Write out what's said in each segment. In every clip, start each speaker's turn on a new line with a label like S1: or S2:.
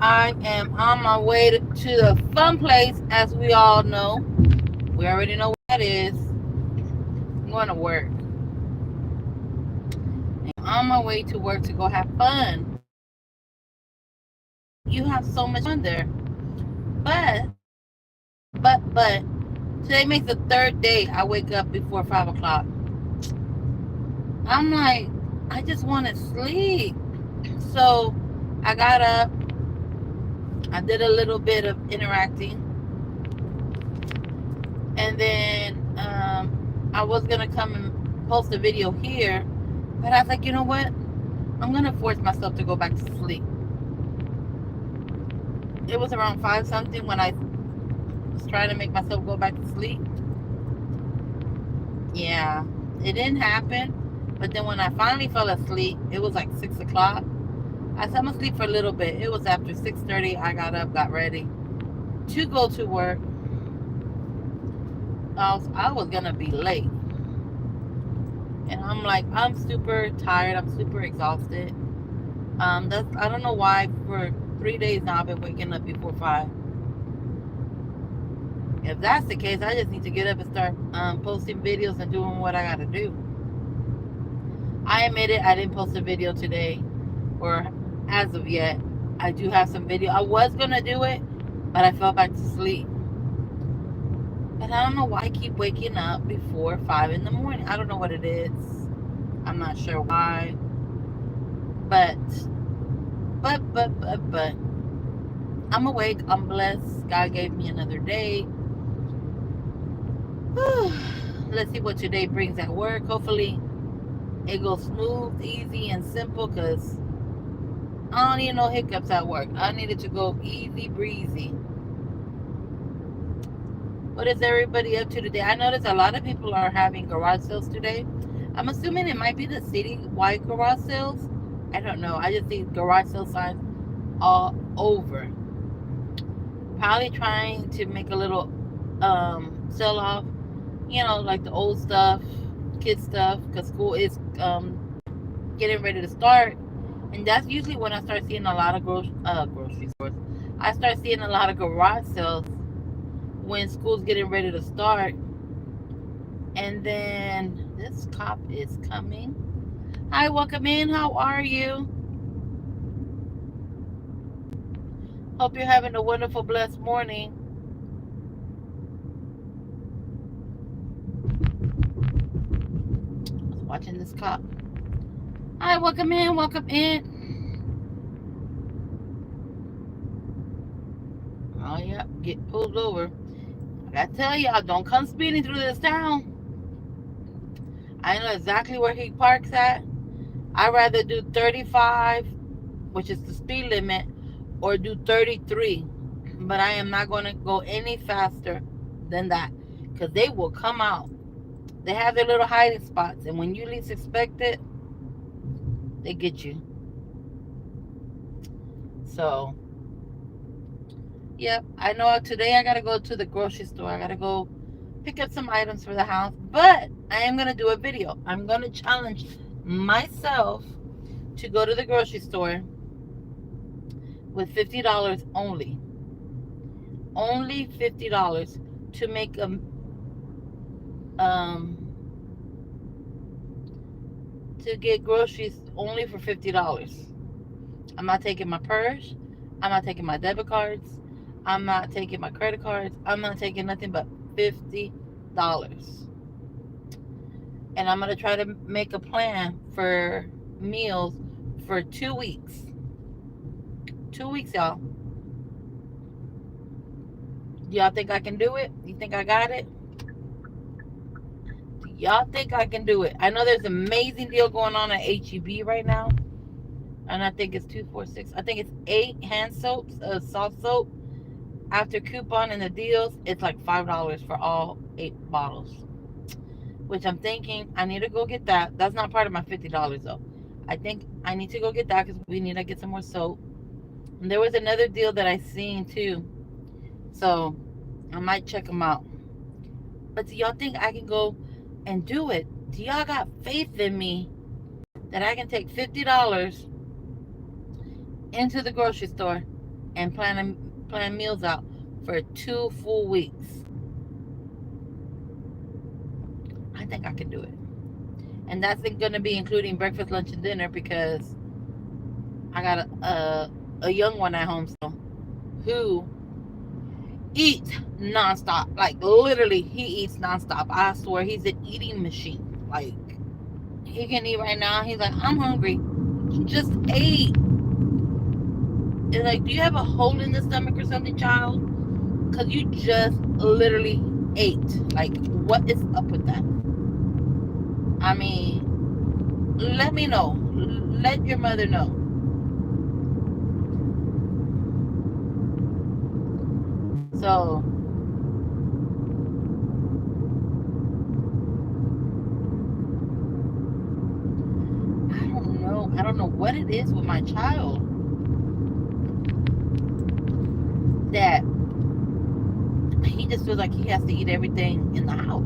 S1: I am on my way to the fun place, as we all know. We already know what that is. I'm going to work. I'm on my way to work to go have fun. You have so much fun there. But, today makes the third day I wake up before 5 o'clock. I'm like, I just want to sleep. So I got up. I did a little bit of interacting. And then I was going to come and post a video here. But I was like, you know what? I'm going to force myself to go back to sleep. It was around 5 something when I was trying to make myself go back to sleep. Yeah, it didn't happen. But then when I finally fell asleep, it was like 6 o'clock. I said I'm going to sleep for a little bit. It was after 6:30. I got up, got ready to go to work. I was going to be late. And I'm like, I'm super tired. I'm super exhausted. I don't know why for 3 days now I've been waking up before 5. If that's the case, I just need to get up and start posting videos and doing what I got to do. I admit it, I didn't post a video today, or as of yet. I do have some video. I was gonna do it, but I fell back to sleep. And I don't know why I keep waking up before 5 in the morning. I don't know what it is. I'm not sure why. But I'm awake. I'm blessed. God gave me another day. Let's see what today brings at work. Hopefully it goes smooth, easy, and simple, because I don't need no hiccups at work. I need it to go easy breezy. What is everybody up to today? I noticed a lot of people are having garage sales today. I'm assuming it might be the city-wide garage sales. I don't know. I just see garage sale signs all over. Probably trying to make a little sell off, like the old stuff, kid stuff, because school is getting ready to start. And that's usually when I start seeing a lot of grocery stores. I start seeing a lot of garage sales when school's getting ready to start. And then this cop is coming. Hi, welcome in. How are you? Hope you're having a wonderful, blessed morning. I was watching this cop. Hi, welcome in. Welcome in. Oh, yeah. Get pulled over. I gotta tell y'all, don't come speeding through this town. I know exactly where he parks at. I'd rather do 35, which is the speed limit, or do 33. But I am not going to go any faster than that, because they will come out. They have their little hiding spots, and when you least expect it, they get you. So, yep, I know today I got to go to the grocery store. I got to go pick up some items for the house, but I am going to do a video. I'm going to challenge myself to go to the grocery store with $50 only. Only $50 to make to get groceries only for $50. I'm not taking my purse. I'm not taking my debit cards. I'm not taking my credit cards. I'm not taking nothing but $50. And I'm gonna try to make a plan for meals for 2 weeks. 2 weeks, y'all. Do y'all think I can do it? You think I got it? Do y'all think I can do it? I know there's an amazing deal going on at HEB right now. And I think it's 246. I think it's 8 hand soaps, soft soap. After coupon and the deals, it's like $5 for all 8 bottles. Which I'm thinking I need to go get that. That's not part of my $50 though. I think I need to go get that because we need to get some more soap. And there was another deal that I seen too. So I might check them out. But do y'all think I can go and do it? Do y'all got faith in me that I can take $50 into the grocery store and plan meals out for 2 full weeks. I think I can do it. And that's going to be including breakfast, lunch, and dinner because I got a young one at home still who eats nonstop. Like literally, he eats nonstop. I swear, he's an eating machine. Like he can eat right now. He's like, I'm hungry. He just ate. It's like, do you have a hole in the stomach or something, child? Because you just literally ate. Like, what is up with that? I mean, let me know. Let your mother know. So, I don't know. I don't know what it is with my child that he just feels like he has to eat everything in the house.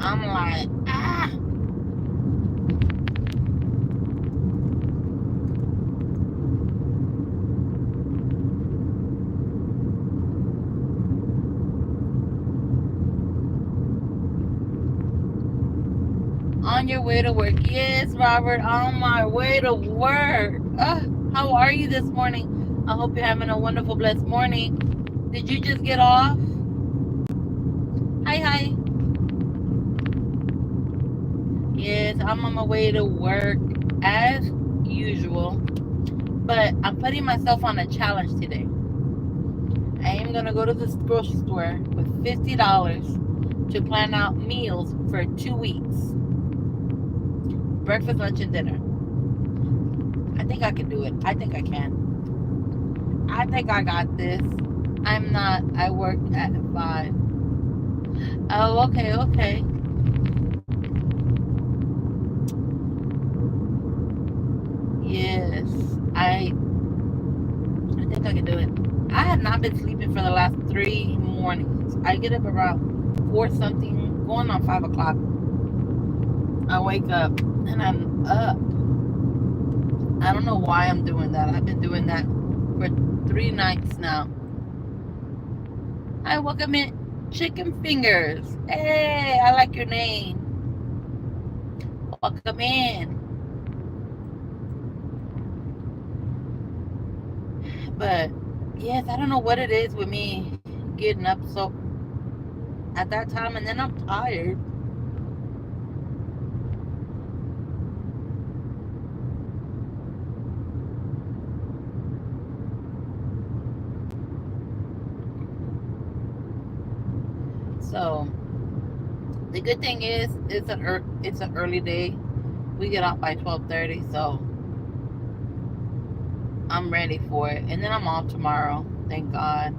S1: I'm like, ah. On your way to work. Yes, Robert, on my way to work. How are you this morning? I hope you're having a wonderful, blessed morning. Did you just get off? Hi, hi. Yes, I'm on my way to work as usual. But I'm putting myself on a challenge today. I am going to go to the grocery store with $50 to plan out meals for 2 weeks. Breakfast, lunch, and dinner. I think I can do it. I think I can. I think I got this. I'm not. I work at 5. Oh, okay, okay. Yes, I think I can do it. I have not been sleeping for the last 3 mornings. I get up around 4 something, going on 5 o'clock. I wake up and I'm up. I don't know why I'm doing that. I've been doing that for 3 nights now. Hi, welcome in, Chicken Fingers. Hey, I like your name. Welcome in. But yes, I don't know what it is with me getting up so at that time, and then I'm tired. So the good thing is it's an early day. We get off by 12:30, so I'm ready for it. And then I'm off tomorrow. Thank God.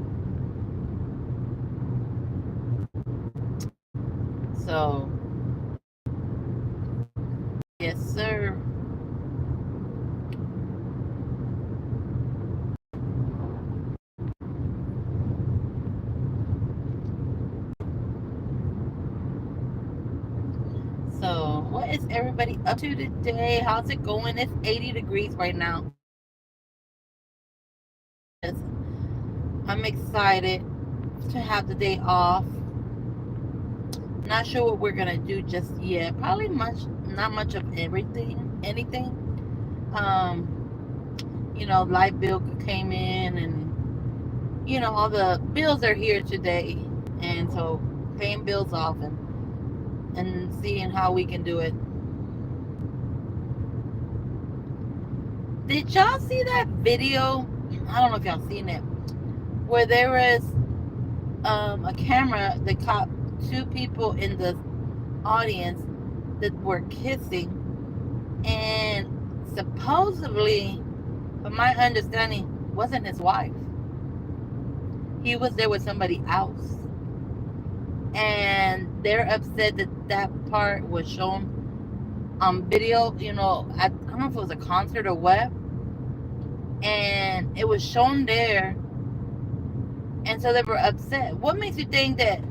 S1: So yes, sir. So what is everybody up to today? How's it going? It's 80 degrees right now. Yes, I'm excited to have the day off. Not sure what we're gonna do just yet. Probably not much of anything. Light bill came in, and all the bills are here today, and so paying bills off and seeing how we can do it. Did y'all see that video? I don't know if y'all seen it, where there was a camera that caught 2 people in the audience that were kissing, and supposedly, from my understanding, wasn't his wife. He was there with somebody else, and they're upset that that part was shown on video. I don't know if it was a concert or what, and it was shown there, and so they were upset. What makes you think that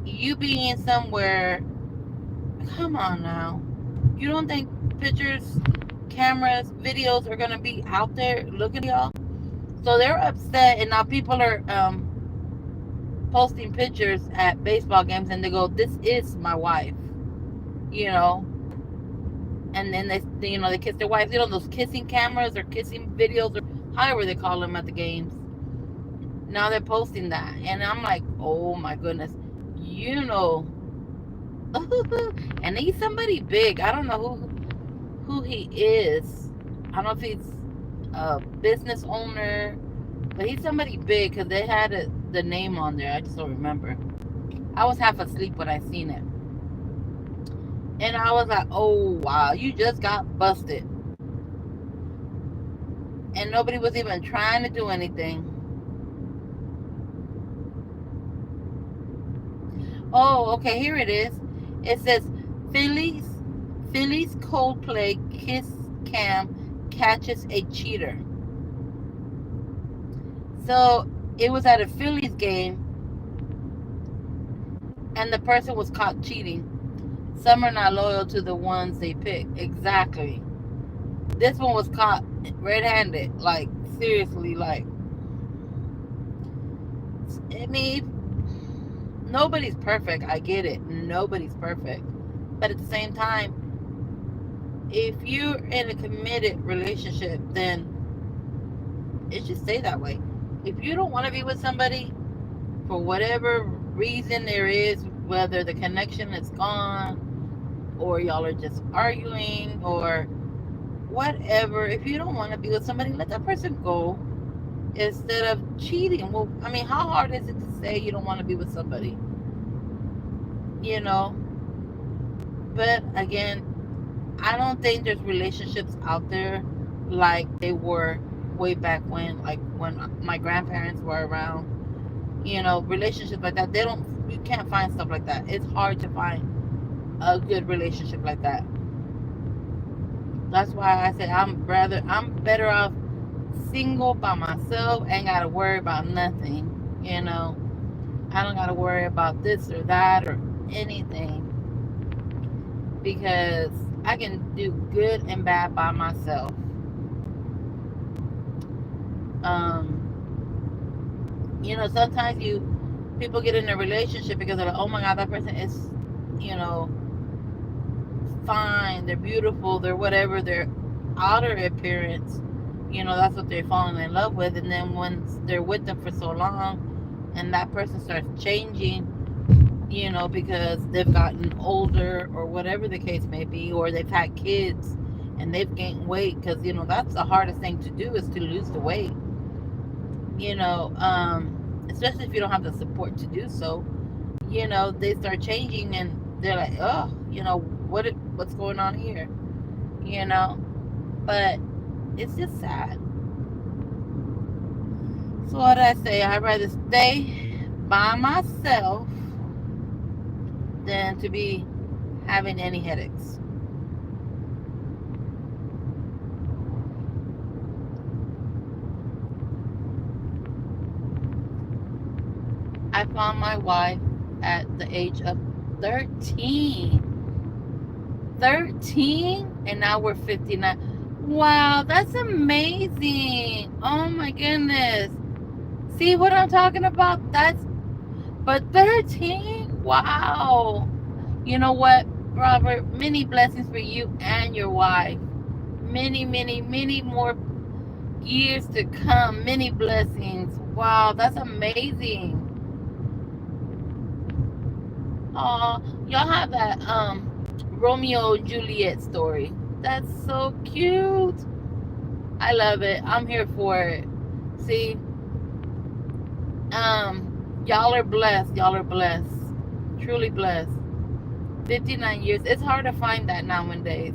S1: you being somewhere? Come on now, you don't think pictures, cameras, videos are gonna be out there looking at y'all? So they're upset, and now people are posting pictures at baseball games, and they go, "This is my wife," you know. And then they kiss their wives. Those kissing cameras or kissing videos or however they call them at the games. Now they're posting that, and I'm like, oh my goodness, you know. And he's somebody big. I don't know who he is. I don't know if he's a business owner, but he's somebody big because they had the name on there. I just don't remember. I was half asleep when I seen it, and I was like, "Oh wow, you just got busted," and nobody was even trying to do anything. Oh, okay, here it is. It says Phillies Phillies Coldplay kiss cam catches a cheater. So it was at a Phillies game, and the person was caught cheating. Some are not loyal to the ones they pick. Exactly. This one was caught red-handed. Like seriously, like I mean, nobody's perfect. I get it. Nobody's perfect. But at the same time, if you're in a committed relationship, then it should stay that way. If you don't want to be with somebody for whatever reason there is, whether the connection is gone or y'all are just arguing or whatever, if you don't want to be with somebody, let that person go instead of cheating. Well, I mean, how hard is it to say you don't want to be with somebody? You know, but again, I don't think there's relationships out there like they were way back when, like when my grandparents were around. Relationships like that, you can't find stuff like that. It's hard to find a good relationship like that. That's why I say I'm better off single by myself. Ain't gotta worry about nothing. I don't gotta worry about this or that or anything because I can do good and bad by myself. Sometimes people get in a relationship because they're like, oh my god, that person is, you know, fine, they're beautiful, they're whatever, their outer appearance, that's what they're falling in love with. And then once they're with them for so long and that person starts changing, because they've gotten older or whatever the case may be, or they've had kids and they've gained weight, because that's the hardest thing to do, is to lose the weight, especially if you don't have the support to do so. They start changing and they're like, oh, what's going on here, but it's just sad. So what I say, I'd rather stay by myself than to be having any headaches. I found my wife at the age of 13. 13, and now we're 59. Wow, that's amazing. Oh my goodness. See what I'm talking about? But 13? Wow. You know what, Robert? Many blessings for you and your wife. Many, many, many more years to come. Many blessings. Wow, that's amazing. Oh, y'all have that Romeo and Juliet story. That's so cute. I love it. I'm here for it. See, y'all are blessed. Y'all are blessed. Truly blessed. 59 years. It's hard to find that nowadays,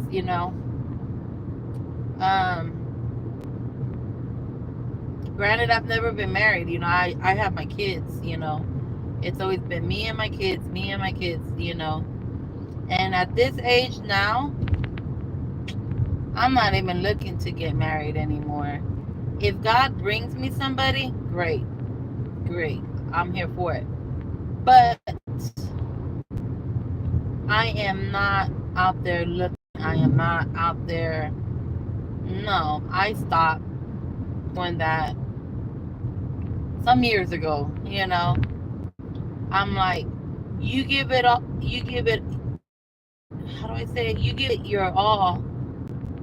S1: Granted, I've never been married. I have my kids, It's always been me and my kids, And at this age now, I'm not even looking to get married anymore. If God brings me somebody, great. Great. I'm here for it. But I am not out there looking. I am not out there. No, I stopped doing that some years ago. I'm like, you give it up, you give it, how do I say it? You give it your all,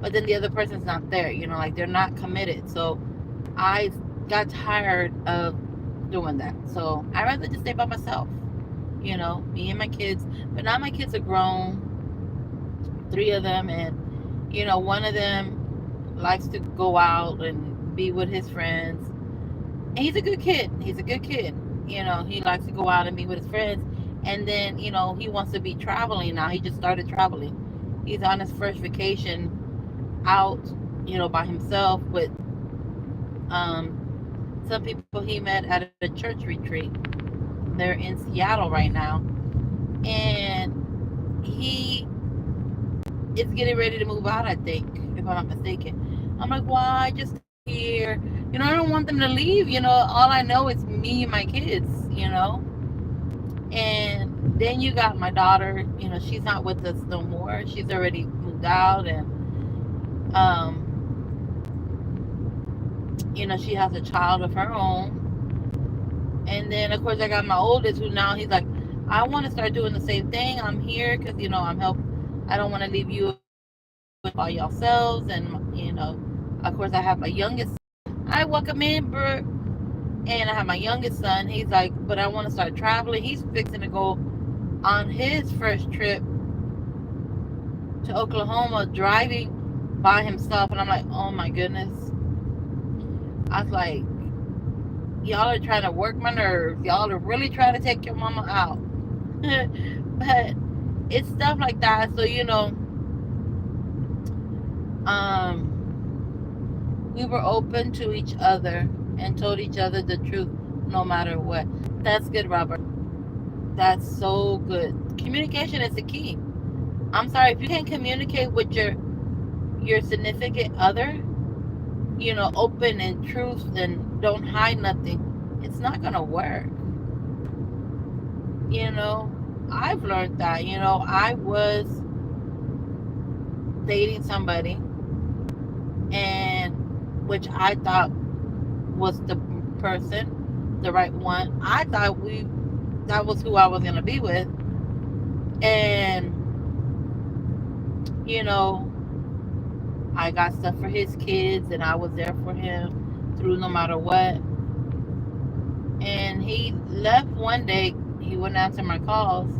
S1: but then the other person's not there, like they're not committed. So I got tired of doing that. So I rather just stay by myself, me and my kids. But now my kids are grown, three of them, and one of them likes to go out and be with his friends. And he's a good kid. He's a good kid. He likes to go out and be with his friends. And then, he wants to be traveling now. He just started traveling. He's on his first vacation out, by himself with some people he met at a church retreat. They're in Seattle right now. And he is getting ready to move out, I think, if I'm not mistaken. I'm like, why? Just stay here. I don't want them to leave. All I know is me and my kids, And then you got my daughter, she's not with us no more. She's already moved out, and she has a child of her own. And then of course I got my oldest, who now he's like, I want to start doing the same thing. I'm here because I'm help. I don't want to leave you by yourselves. And of course I have my youngest. I welcome in, Bert. And I have my youngest son. He's like, but I want to start traveling. He's fixing to go on his first trip to Oklahoma, driving by himself. And I'm like, oh my goodness. I was like, y'all are trying to work my nerves. Y'all are really trying to take your mama out. But it's stuff like that. So, we were open to each other and told each other the truth no matter what. That's good, Robert. That's so good. Communication is the key. I'm sorry, if you can't communicate with your significant other, open and truth and don't hide nothing, it's not gonna work. I've learned that. I was dating somebody, and which I thought was the person, the right one. I thought that was who I was gonna be with. And I got stuff for his kids, and I was there for him through no matter what. And he left one day. He wouldn't answer my calls.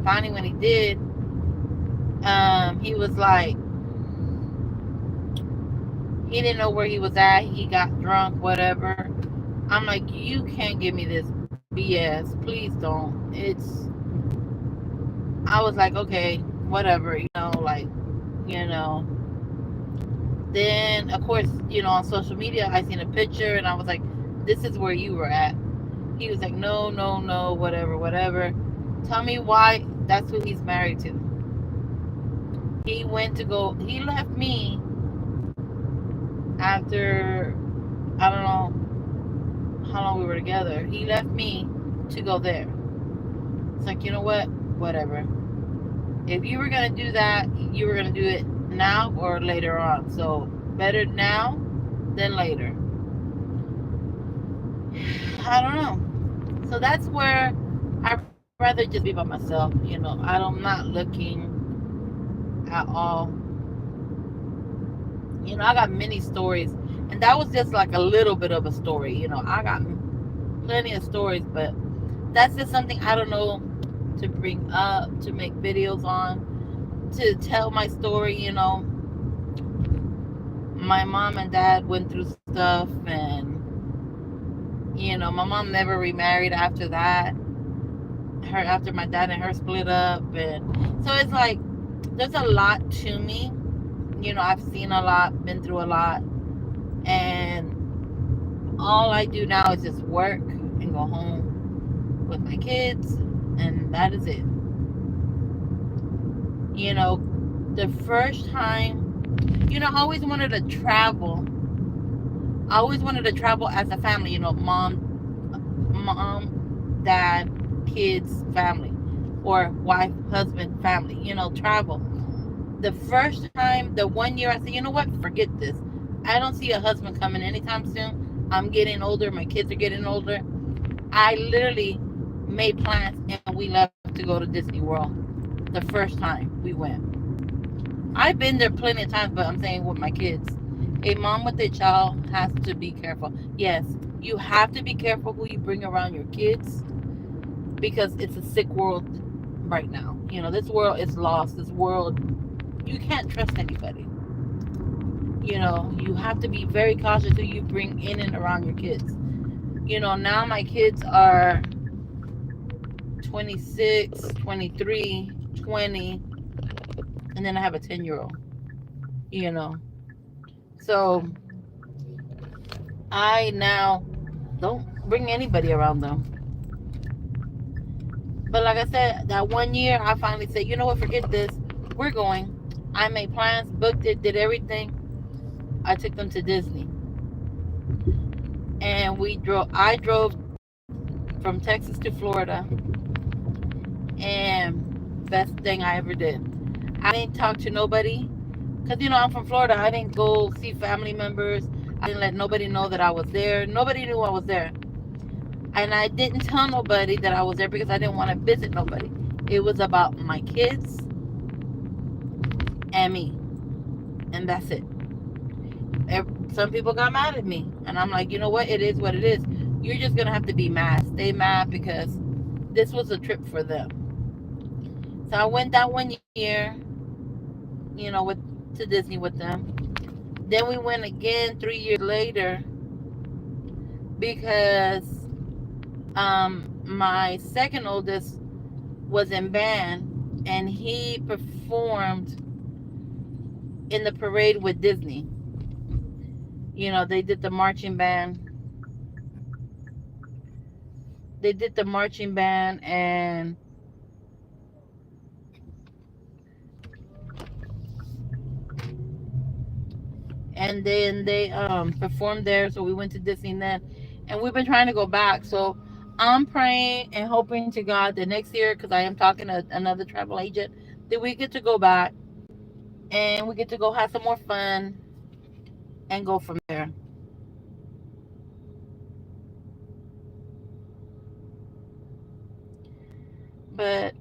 S1: Finally, when he did, he was like, he didn't know where he was at. He got drunk, whatever. I'm like, you can't give me this BS. Please don't. I was like, okay, whatever, Then, of course, on social media, I seen a picture, and I was like, this is where you were at. He was like, no, no, no, whatever, whatever. Tell me why that's who he's married to. He left me after, I don't know how long we were together. He left me to go there. It's like, you know what? Whatever. If you were going to do that, you were going to do it now or later on. So better now than later. I don't know. So that's where I'd rather just be by myself. I'm not looking at all. I got many stories, and that was just like a little bit of a story. I got plenty of stories, but that's just something I don't know to bring up, to make videos on, to tell my story. My mom and dad went through stuff, and my mom never remarried after that. After my dad and her split up, and so it's like there's a lot to me. I've seen a lot, been through a lot, and all I do now is just work and go home with my kids, and that is it. The first time, I always wanted to travel. I always wanted to travel as a family, mom, dad, kids, family, or wife, husband, family, travel. The first time, the 1 year, I said, you know what, forget this. I don't see a husband coming anytime soon. I'm getting older. My kids are getting older. I literally made plans and we left to go to Disney World the first time we went. I've been there plenty of times, but I'm saying with my kids. A mom with a child has to be careful. Yes, you have to be careful who you bring around your kids because it's a sick world right now. You know, this world is lost. This world, you can't trust anybody. You know, you have to be very cautious who you bring in and around your kids. You know, now my kids are 26, 23, 20, and then I have a 10-year-old, you know. So I now don't bring anybody around them. But like I said, that one year I finally said, you know what, forget this. We're going. I made plans, booked it, did everything. I took them to Disney. And I drove from Texas to Florida, and best thing I ever did. I didn't talk to nobody because I'm from Florida. I didn't go see family members. I didn't let nobody know that I was there. Nobody knew I was there, and I didn't tell nobody that I was there because I didn't want to visit nobody. It was about my kids and me, and that's it. Some people got mad at me, and I'm like, you know what? It is what it is. You're just gonna have to be mad, stay mad because this was a trip for them. So I went that one year, with to Disney with them. Then we went again 3 years later because my second oldest was in band and he performed in the parade with Disney. They did the marching band. They did the marching band and then they performed there. So we went to Disneyland, and we've been trying to go back. So I'm praying and hoping to God that next year, because I am talking to another travel agent, that we get to go back and we get to go have some more fun and go from there. But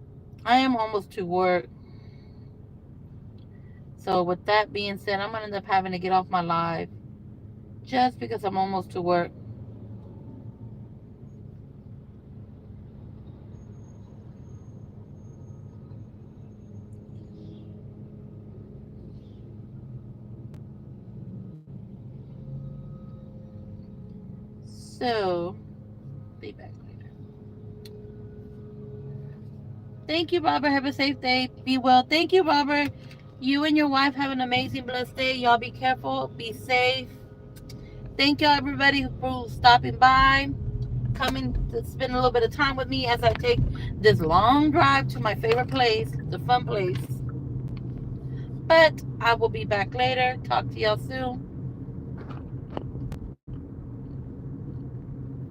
S1: I am almost to work. So with that being said, I'm gonna end up having to get off my live just because I'm almost to work. So be back later. Thank you, Robert. Have a safe day. Be well. Thank you, Robert. You and your wife have an amazing, blessed day. Y'all be careful. Be safe. Thank y'all, everybody, for stopping by, coming to spend a little bit of time with me as I take this long drive to my favorite place, the fun place. But I will be back later. Talk to y'all soon.